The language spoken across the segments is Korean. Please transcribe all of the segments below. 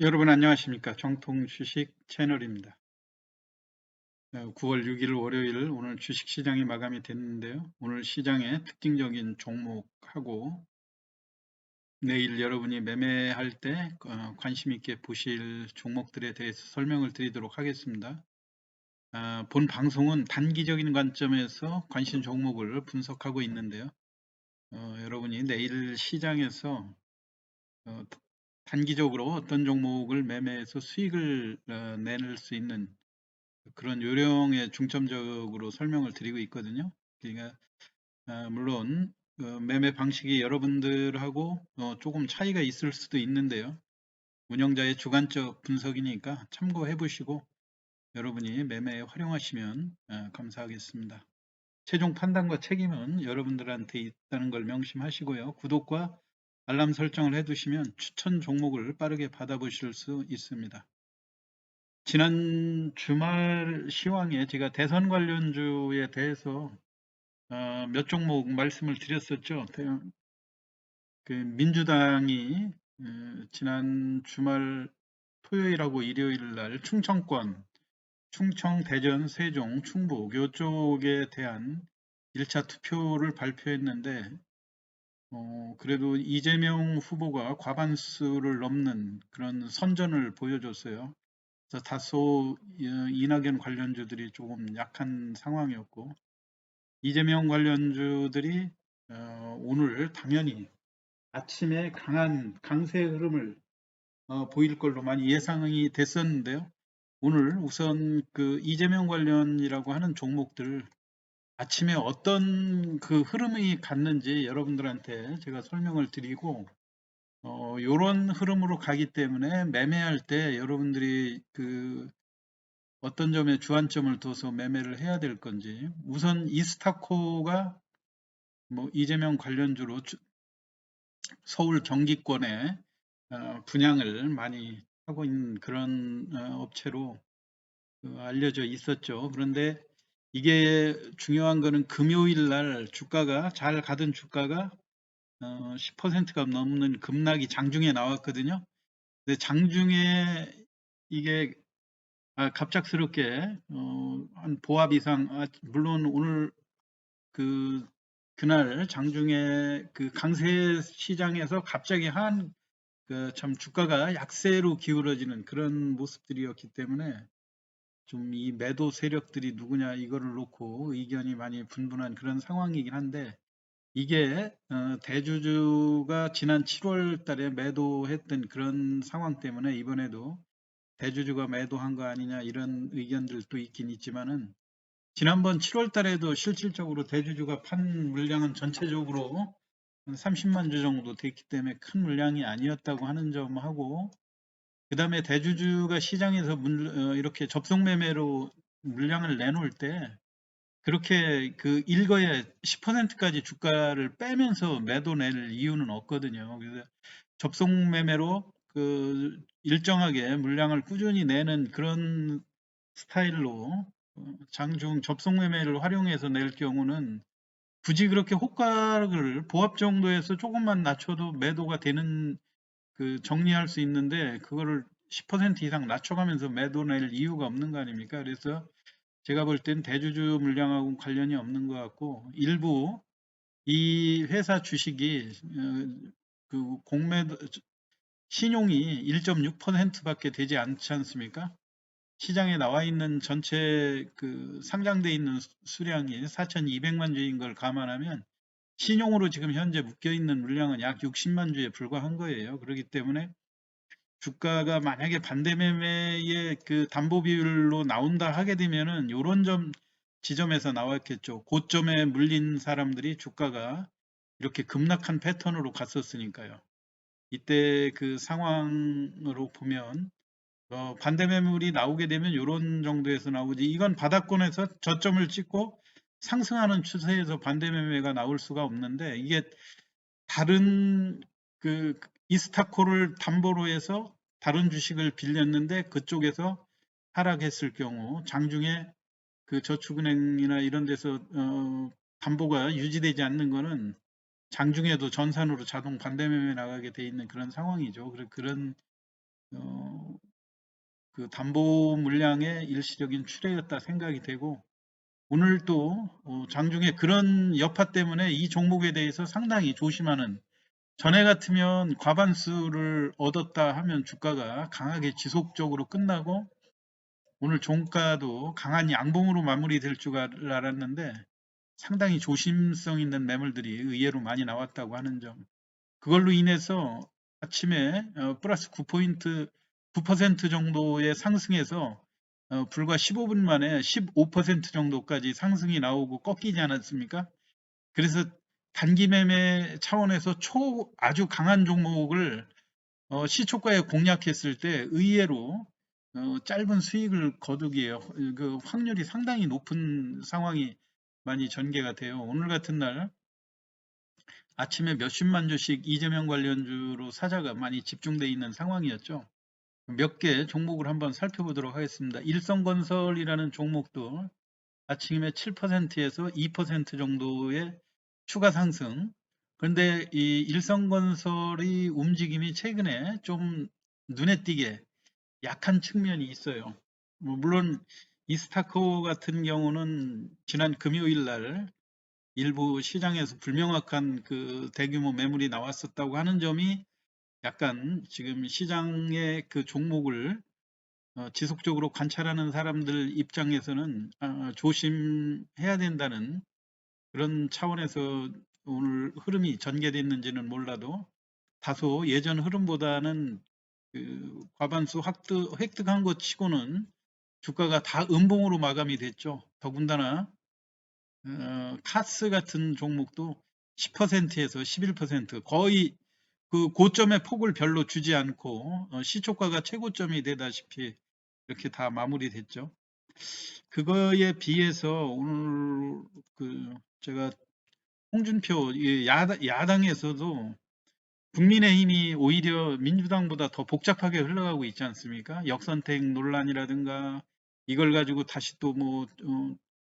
여러분 안녕하십니까? 정통 주식 채널입니다. 9월 6일 월요일 오늘 주식 시장이 마감이 됐는데요. 오늘 시장의 특징적인 종목하고 내일 여러분이 매매할 때 관심 있게 보실 종목들에 대해서 설명을 드리도록 하겠습니다. 본 방송은 단기적인 관점에서 관심 종목을 분석하고 있는데요. 여러분이 내일 시장에서 어, 단기적으로 어떤 종목을 매매해서 수익을 낼 수 있는 그런 요령에 중점적으로 설명을 드리고 있거든요. 그러니까 물론 매매 방식이 여러분들하고 조금 차이가 있을 수도 있는데요. 운영자의 주관적 분석이니까 참고해 보시고 여러분이 매매에 활용하시면 감사하겠습니다. 최종 판단과 책임은 여러분들한테 있다는 걸 명심하시고요. 구독과 알람 설정을 해두시면 추천 종목을 빠르게 받아보실 수 있습니다. 지난 주말 시황에 제가 대선 관련주에 대해서 몇 종목 말씀을 드렸었죠. 그 민주당이 지난 주말 토요일하고 일요일 날 충청권, 충청, 대전, 세종, 충북 이쪽에 대한 1차 투표를 발표했는데 그래도 이재명 후보가 과반수를 넘는 그런 선전을 보여줬어요. 그래서 다소 이낙연 관련주들이 조금 약한 상황이었고 이재명 관련주들이 오늘 당연히 아침에 강한 강세 흐름을 보일 걸로 많이 예상이 됐었는데요. 오늘 우선 그 이재명 관련이라고 하는 종목들 아침에 어떤 그 흐름이 갔는지 여러분들한테 제가 설명을 드리고 요런 흐름으로 가기 때문에 매매할 때 여러분들이 그 어떤 점에 주안점을 둬서 매매를 해야 될 건지 우선 이스타코가 뭐 이재명 관련주로 서울 경기권에 분양을 많이 하고 있는 그런 업체로 알려져 있었죠. 그런데 이게 중요한 거는 금요일 날 주가가 잘 가던 주가가 10%가 넘는 급락이 장중에 나왔거든요. 근데 장중에 이게 갑작스럽게 한 보합 이상 물론 오늘 그 그날 장중에 그 강세 시장에서 갑자기 한 그 참 주가가 약세로 기울어지는 그런 모습들이었기 때문에 좀 이 매도 세력들이 누구냐 이거를 놓고 의견이 많이 분분한 그런 상황이긴 한데 이게 대주주가 지난 7월 달에 매도했던 그런 상황 때문에 이번에도 대주주가 매도한 거 아니냐 이런 의견들도 있긴 있지만은 지난번 7월 달에도 실질적으로 대주주가 판 물량은 전체적으로 한 30만 주 정도 됐기 때문에 큰 물량이 아니었다고 하는 점하고 그 다음에 대주주가 시장에서 이렇게 접속 매매로 물량을 내놓을 때 그렇게 그 일거에 10%까지 주가를 빼면서 매도 낼 이유는 없거든요. 그래서 접속 매매로 그 일정하게 물량을 꾸준히 내는 그런 스타일로 장중 접속 매매를 활용해서 낼 경우는 굳이 그렇게 호가를 보합 정도에서 조금만 낮춰도 매도가 되는 그 정리할 수 있는데 그거를 10% 이상 낮춰가면서 매도 낼 이유가 없는 거 아닙니까? 그래서 제가 볼 땐 대주주 물량하고 관련이 없는 것 같고 일부 이 회사 주식이 그 공매도 신용이 1.6%밖에 되지 않지 않습니까? 시장에 나와 있는 전체 그 상장돼 있는 수량이 4,200만 주인 걸 감안하면 신용으로 지금 현재 묶여 있는 물량은 약 60만 주에 불과한 거예요. 그렇기 때문에 주가가 만약에 반대 매매의 그 담보 비율로 나온다 하게 되면은 요런 지점에서 나왔겠죠. 고점에 물린 사람들이 주가가 이렇게 급락한 패턴으로 갔었으니까요. 이때 그 상황으로 보면 반대 매물이 나오게 되면 이런 정도에서 나오지. 이건 바닥권에서 저점을 찍고 상승하는 추세에서 반대 매매가 나올 수가 없는데 이게 다른 그 이스타코를 담보로 해서 다른 주식을 빌렸는데 그쪽에서 하락했을 경우 장중에 그 저축은행이나 이런 데서 담보가 유지되지 않는 거는 장중에도 전산으로 자동 반대 매매 나가게 돼 있는 그런 상황이죠. 그런 어, 그 담보 물량의 일시적인 출회였다 생각이 되고, 오늘 또 장중에 그런 여파 때문에 이 종목에 대해서 상당히 조심하는, 전에 같으면 과반수를 얻었다 하면 주가가 강하게 지속적으로 끝나고 오늘 종가도 강한 양봉으로 마무리될 줄 알았는데 상당히 조심성 있는 매물들이 의외로 많이 나왔다고 하는 점. 그걸로 인해서 아침에 플러스 9포인트, 9% 정도의 상승에서 불과 15분 만에 15% 정도까지 상승이 나오고 꺾이지 않았습니까? 그래서 단기 매매 차원에서 아주 강한 종목을 시초가에 공략했을 때 의외로 짧은 수익을 거두기에 그 확률이 상당히 높은 상황이 많이 전개가 돼요. 오늘 같은 날 아침에 몇십만 주씩 이재명 관련주로 사자가 많이 집중돼 있는 상황이었죠. 몇 개 종목을 한번 살펴보도록 하겠습니다. 일성건설이라는 종목도 아침에 7%에서 2% 정도의 추가 상승. 그런데 이 일성건설의 움직임이 최근에 좀 눈에 띄게 약한 측면이 있어요. 물론 이스타코 같은 경우는 지난 금요일 날 일부 시장에서 불명확한 그 대규모 매물이 나왔었다고 하는 점이 약간 지금 시장의 그 종목을 지속적으로 관찰하는 사람들 입장에서는 조심해야 된다는 그런 차원에서 오늘 흐름이 전개됐는지는 몰라도 다소 예전 흐름보다는 그 과반수 획득한 것 치고는 주가가 다 음봉으로 마감이 됐죠. 더군다나 카스 같은 종목도 10%에서 11% 거의 그 고점의 폭을 별로 주지 않고 시초가가 최고점이 되다시피 이렇게 다 마무리됐죠. 그거에 비해서 오늘 그 제가 홍준표 야당에서도 국민의힘이 오히려 민주당보다 더 복잡하게 흘러가고 있지 않습니까? 역선택 논란이라든가 이걸 가지고 다시 또 뭐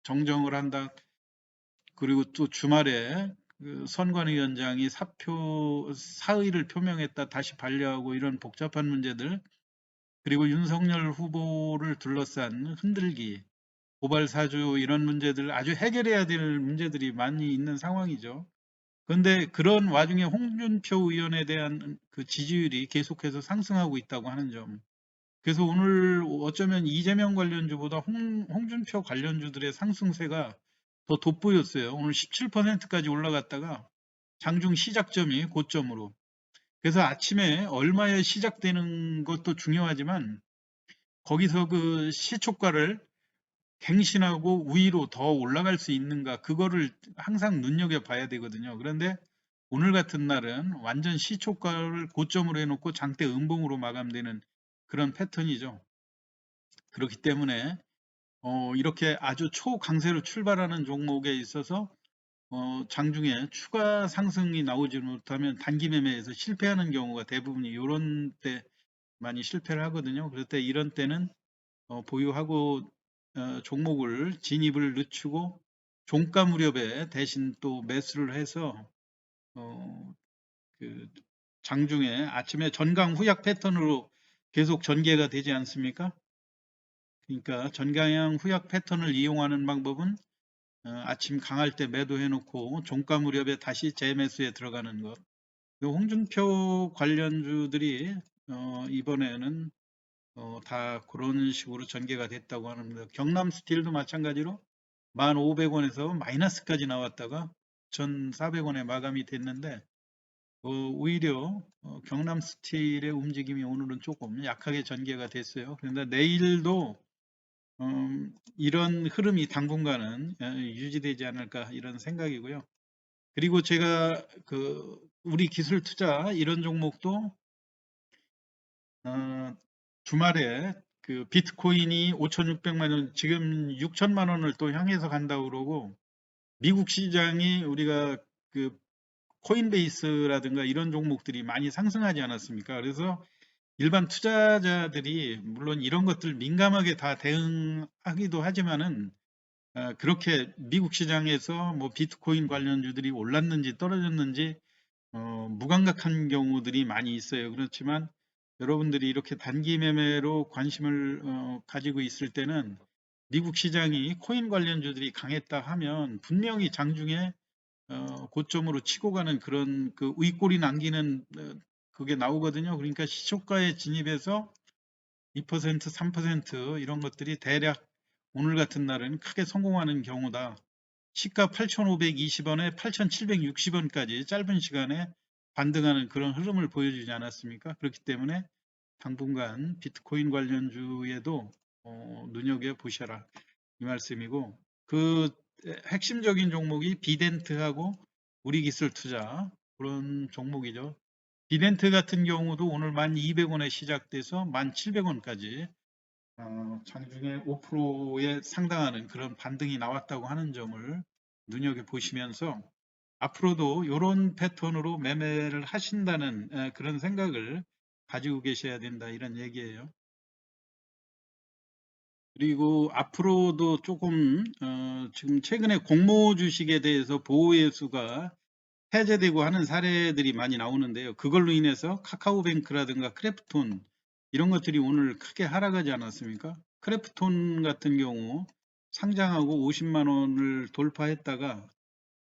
정정을 한다. 그리고 또 주말에 그 선관위원장이 사의를 표명했다 다시 반려하고 이런 복잡한 문제들, 그리고 윤석열 후보를 둘러싼 흔들기, 고발 사주 이런 문제들 아주 해결해야 될 문제들이 많이 있는 상황이죠. 그런데 그런 와중에 홍준표 의원에 대한 그 지지율이 계속해서 상승하고 있다고 하는 점. 그래서 오늘 어쩌면 이재명 관련주보다 홍준표 관련주들의 상승세가 더 돋보였어요. 오늘 17%까지 올라갔다가 장중 시작점이 고점으로. 그래서 아침에 얼마에 시작되는 것도 중요하지만 거기서 그 시초가를 갱신하고 위로 더 올라갈 수 있는가 그거를 항상 눈여겨봐야 되거든요. 그런데 오늘 같은 날은 완전 시초가를 고점으로 해놓고 장대 음봉으로 마감되는 그런 패턴이죠. 그렇기 때문에 이렇게 아주 초강세로 출발하는 종목에 있어서 장중에 추가 상승이 나오지 못하면 단기 매매에서 실패하는 경우가 대부분이 이런 때 많이 실패를 하거든요. 그럴 때 이런 때는 보유하고 종목을 진입을 늦추고 종가 무렵에 대신 또 매수를 해서 그 장중에 아침에 전강 후약 패턴으로 계속 전개가 되지 않습니까? 그러니까 전강형 후약 패턴을 이용하는 방법은 아침 강할 때 매도해 놓고 종가 무렵에 다시 재매수에 들어가는 것. 홍준표 관련주들이 이번에는 다 그런 식으로 전개가 됐다고 합니다. 경남 스틸도 마찬가지로 1,500원에서 마이너스까지 나왔다가 1,400원에 마감이 됐는데 오히려 경남 스틸의 움직임이 오늘은 조금 약하게 전개가 됐어요. 그런데 내일도 이런 흐름이 당분간은 유지되지 않을까 이런 생각이고요. 그리고 제가 그 우리 기술 투자 이런 종목도 주말에 그 비트코인이 5,600만 원, 지금 6천만 원을 또 향해서 간다고 그러고 미국 시장이 우리가 그 코인베이스라든가 이런 종목들이 많이 상승하지 않았습니까? 그래서 일반 투자자들이 물론 이런 것들 민감하게 다 대응하기도 하지만은 그렇게 미국 시장에서 뭐 비트코인 관련주들이 올랐는지 떨어졌는지 무감각한 경우들이 많이 있어요. 그렇지만 여러분들이 이렇게 단기 매매로 관심을 가지고 있을 때는 미국 시장이 코인 관련주들이 강했다 하면 분명히 장중에 고점으로 치고 가는 그런 그 윗골이 남기는 그게 나오거든요. 그러니까 시초가에 진입해서 2%, 3% 이런 것들이 대략 오늘 같은 날은 크게 성공하는 경우다. 시가 8,520원에 8,760원까지 짧은 시간에 반등하는 그런 흐름을 보여주지 않았습니까? 그렇기 때문에 당분간 비트코인 관련주에도 눈여겨보셔라 이 말씀이고, 그 핵심적인 종목이 비덴트하고 우리기술투자 그런 종목이죠. 비덴트 같은 경우도 오늘 1,200원에 시작돼서 1,700원까지 장중에 5%에 상당하는 그런 반등이 나왔다고 하는 점을 눈여겨보시면서 앞으로도 이런 패턴으로 매매를 하신다는 그런 생각을 가지고 계셔야 된다 이런 얘기예요. 그리고 앞으로도 조금 지금 최근에 공모 주식에 대해서 보호예수가 해제되고 하는 사례들이 많이 나오는데요. 그걸로 인해서 카카오뱅크라든가 크래프톤 이런 것들이 오늘 크게 하락하지 않았습니까? 크래프톤 같은 경우 상장하고 50만 원을 돌파했다가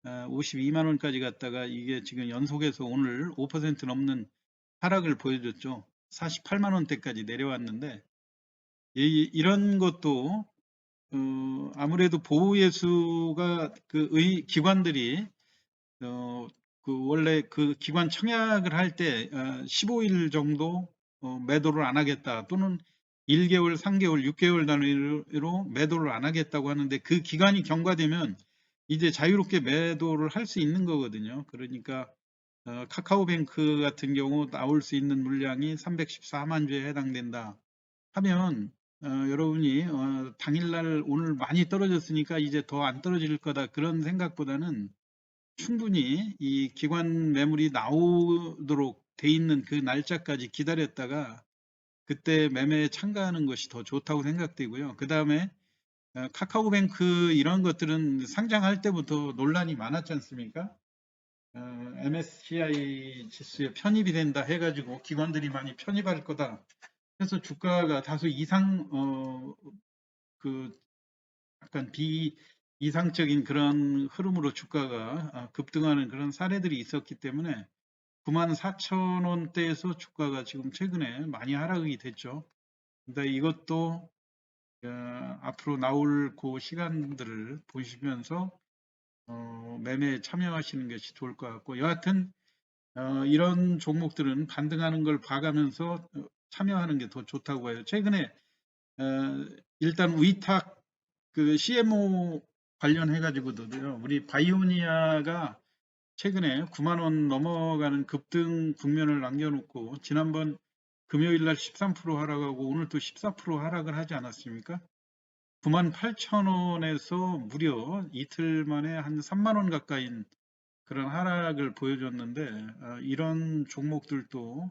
52만 원까지 갔다가 이게 지금 연속해서 오늘 5% 넘는 하락을 보여줬죠. 48만 원대까지 내려왔는데 이런 것도 아무래도 보호예수가 기관들이 어, 원래 그 기관 청약을 할 때 15일 정도 매도를 안 하겠다 또는 1개월, 3개월, 6개월 단위로 매도를 안 하겠다고 하는데 그 기간이 경과되면 이제 자유롭게 매도를 할 수 있는 거거든요. 그러니까 카카오뱅크 같은 경우 나올 수 있는 물량이 314만 주에 해당된다 하면 여러분이 당일날 오늘 많이 떨어졌으니까 이제 더 안 떨어질 거다 그런 생각보다는 충분히 이 기관 매물이 나오도록 돼 있는 그 날짜까지 기다렸다가 그때 매매에 참가하는 것이 더 좋다고 생각되고요. 그 다음에 카카오뱅크 이런 것들은 상장할 때부터 논란이 많았지 않습니까? MSCI 지수에 편입이 된다 해가지고 기관들이 많이 편입할 거다. 그래서 주가가 다소 그 약간 비이상적인 그런 흐름으로 주가가 급등하는 그런 사례들이 있었기 때문에 94,000원대에서 주가가 지금 최근에 많이 하락이 됐죠. 근데 이것도 앞으로 나올 그 시간들을 보시면서 매매에 참여하시는 것이 좋을 것 같고, 여하튼 이런 종목들은 반등하는 걸 봐가면서 참여하는 게 더 좋다고 해요. 최근에 일단 위탁 그 CMO 관련해 가지고도요. 우리 바이오니아가 최근에 9만 원 넘어가는 급등 국면을 남겨놓고 지난번 금요일 날 13% 하락하고 오늘 또 14% 하락을 하지 않았습니까? 9만 8천 원에서 무려 이틀 만에 한 3만 원 가까인 그런 하락을 보여줬는데 이런 종목들도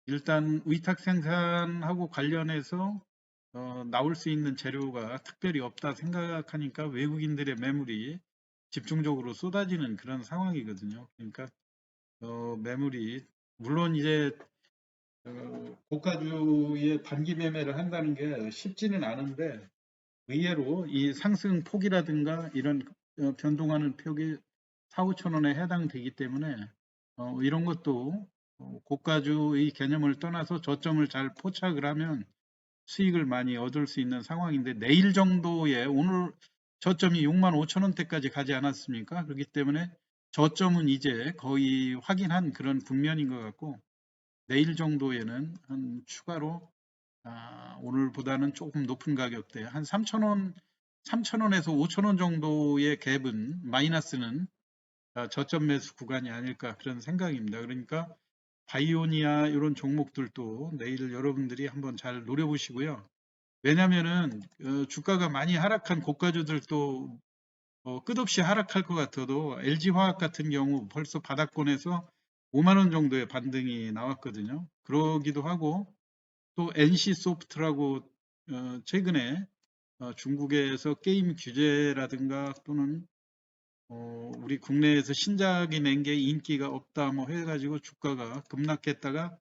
일단 위탁 생산하고 관련해서 나올 수 있는 재료가 특별히 없다 생각하니까 외국인들의 매물이 집중적으로 쏟아지는 그런 상황이거든요. 그러니까 매물이 물론 이제 고가주의 단기 매매를 한다는 게 쉽지는 않은데 의외로 이 상승 폭이라든가 이런 변동하는 폭이 4, 5천 원에 해당되기 때문에 이런 것도 고가주의 개념을 떠나서 저점을 잘 포착을 하면 수익을 많이 얻을 수 있는 상황인데 내일 정도에 오늘 저점이 6만 5천 원대까지 가지 않았습니까? 그렇기 때문에 저점은 이제 거의 확인한 그런 국면인 것 같고 내일 정도에는 한 추가로 오늘보다는 조금 높은 가격대 한 3천 원, 3천 원에서 5천 원 정도의 갭은 마이너스는 저점 매수 구간이 아닐까 그런 생각입니다. 그러니까 바이오니아 이런 종목들도 내일 여러분들이 한번 잘 노려보시고요. 왜냐면은 주가가 많이 하락한 고가주들도 끝없이 하락할 것 같아도 LG화학 같은 경우 벌써 바닥권에서 5만 원 정도의 반등이 나왔거든요. 그러기도 하고 또 NC소프트라고 최근에 중국에서 게임 규제라든가 또는 우리 국내에서 신작이 낸 게 인기가 없다 뭐 해가지고 주가가 급락했다가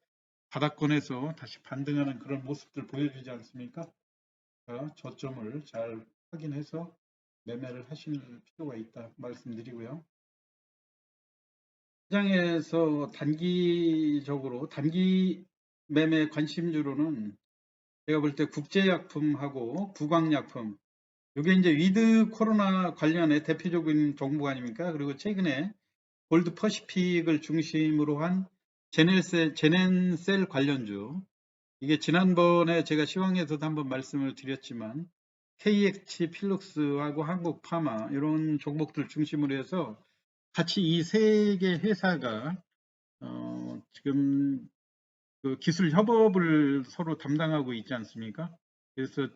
바닥권에서 다시 반등하는 그런 모습들 보여주지 않습니까? 저점을 잘 확인해서 매매를 하실 필요가 있다 말씀드리고요. 시장에서 단기적으로 단기 매매 관심주로는 제가 볼 때 국제약품하고 부광약품, 이게 이제 위드 코로나 관련의 대표적인 종목 아닙니까? 그리고 최근에 골드 퍼시픽을 중심으로 한 제넨셀 관련주, 이게 지난번에 제가 시황에서도 한번 말씀을 드렸지만 KH 필룩스하고 한국파마 이런 종목들 중심으로 해서 같이 이 세 개 회사가 지금 그 기술 협업을 서로 담당하고 있지 않습니까? 그래서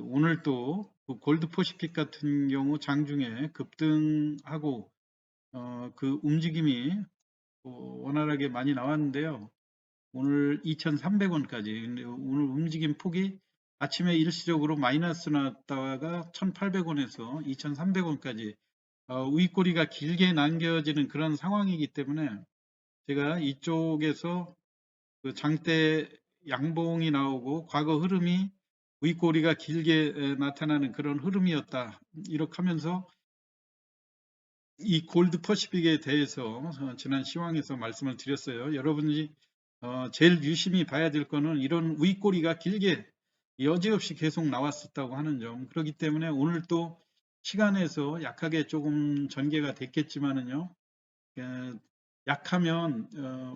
오늘 또 골드 퍼시픽 같은 경우 장중에 급등하고 그 움직임이 원활하게 많이 나왔는데요. 오늘 2,300원까지. 근데 오늘 움직임 폭이 아침에 일시적으로 마이너스 났다가 1,800원에서 2,300원까지 윗꼬리가 길게 남겨지는 그런 상황이기 때문에 제가 이쪽에서 그 장대 양봉이 나오고 과거 흐름이 윗꼬리가 길게 나타나는 그런 흐름이었다. 이렇게 하면서 이 골드 퍼시픽에 대해서 지난 시황에서 말씀을 드렸어요. 여러분이 제일 유심히 봐야 될 거는 이런 윗꼬리가 길게 여지없이 계속 나왔었다고 하는 점. 그렇기 때문에 오늘 또 시간에서 약하게 조금 전개가 됐겠지만은요. 약하면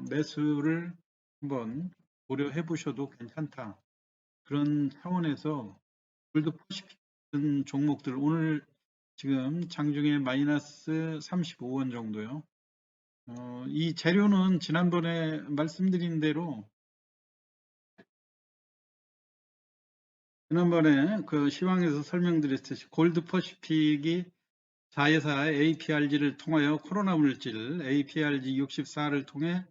매수를 한번 고려해 보셔도 괜찮다. 그런 차원에서 골드 퍼시픽 같은 종목들 오늘 지금 장중에 마이너스 35원 정도요. 이 재료는 지난번에 말씀드린 대로 지난번에 그 시황에서 설명드렸듯이 골드 퍼시픽이 자회사 APRG를 통하여 코로나 물질 APRG 64를 통해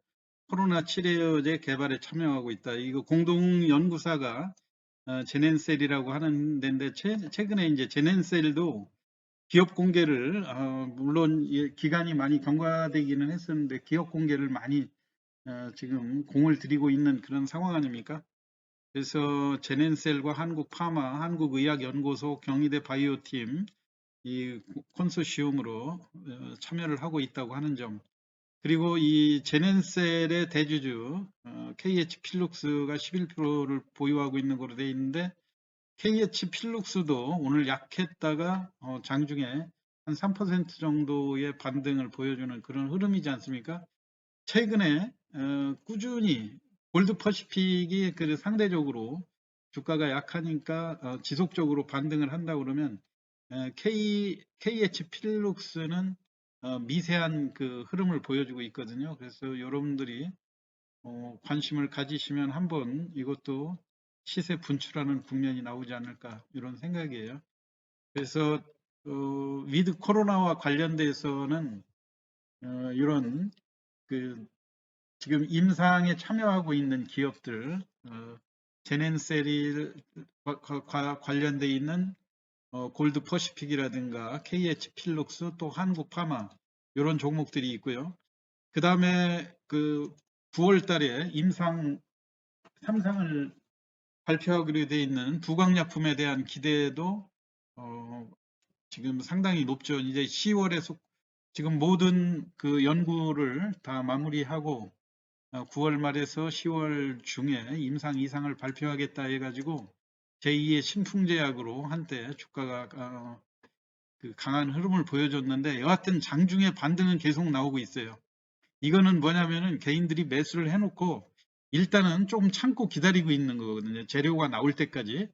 코로나 치료제 개발에 참여하고 있다. 이거 공동 연구사가 제넨셀이라고 하는 데인데 최근에 이제 제넨셀도 기업 공개를 물론 기간이 많이 경과되기는 했었는데 기업 공개를 많이 지금 공을 들이고 있는 그런 상황 아닙니까? 그래서 제넨셀과 한국파마, 한국의학연구소, 경희대 바이오팀 이 컨소시엄으로 참여를 하고 있다고 하는 점, 그리고 이 제넨셀의 대주주 KH 필룩스가 11%를 보유하고 있는 걸로 되어 있는데 KH 필룩스도 오늘 약했다가 장중에 한 3% 정도의 반등을 보여주는 그런 흐름이지 않습니까? 최근에 꾸준히 골드 퍼시픽이 그 상대적으로 주가가 약하니까 지속적으로 반등을 한다 그러면 KH 필룩스는 미세한 그 흐름을 보여주고 있거든요. 그래서 여러분들이 관심을 가지시면 한번 이것도 시세 분출하는 국면이 나오지 않을까 이런 생각이에요. 그래서 위드 코로나와 관련돼서는 이런 그 지금 임상에 참여하고 있는 기업들, 제넨셀이 관련돼 있는 골드 퍼시픽이라든가 KH 필룩스 또 한국파마 이런 종목들이 있고요. 그 다음에 그 9월 달에 임상 3상을 발표하기로 되어 있는 부광약품에 대한 기대도 지금 상당히 높죠. 이제 10월에 지금 모든 그 연구를 다 마무리하고 9월 말에서 10월 중에 임상 2상을 발표하겠다 해가지고 제2의 신풍제약으로 한때 주가가 그 강한 흐름을 보여줬는데 여하튼 장중에 반등은 계속 나오고 있어요. 이거는 뭐냐면은 개인들이 매수를 해놓고 일단은 좀 참고 기다리고 있는 거거든요. 재료가 나올 때까지.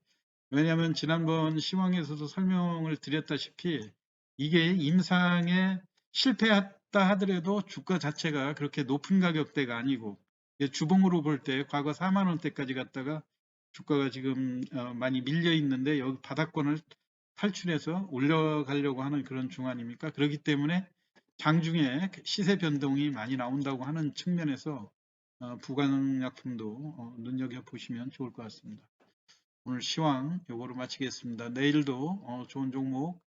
왜냐하면 지난번 시황에서도 설명을 드렸다시피 이게 임상에 실패했다 하더라도 주가 자체가 그렇게 높은 가격대가 아니고 주봉으로 볼 때 과거 4만 원대까지 갔다가 주가가 지금 많이 밀려 있는데 여기 바닥권을 탈출해서 올려가려고 하는 그런 중환입니까? 그렇기 때문에 장중에 시세 변동이 많이 나온다고 하는 측면에서 부강약품도 눈여겨보시면 좋을 것 같습니다. 오늘 시황 요거로 마치겠습니다. 내일도 좋은 종목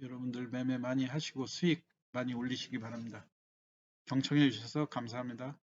여러분들 매매 많이 하시고 수익 많이 올리시기 바랍니다. 경청해 주셔서 감사합니다.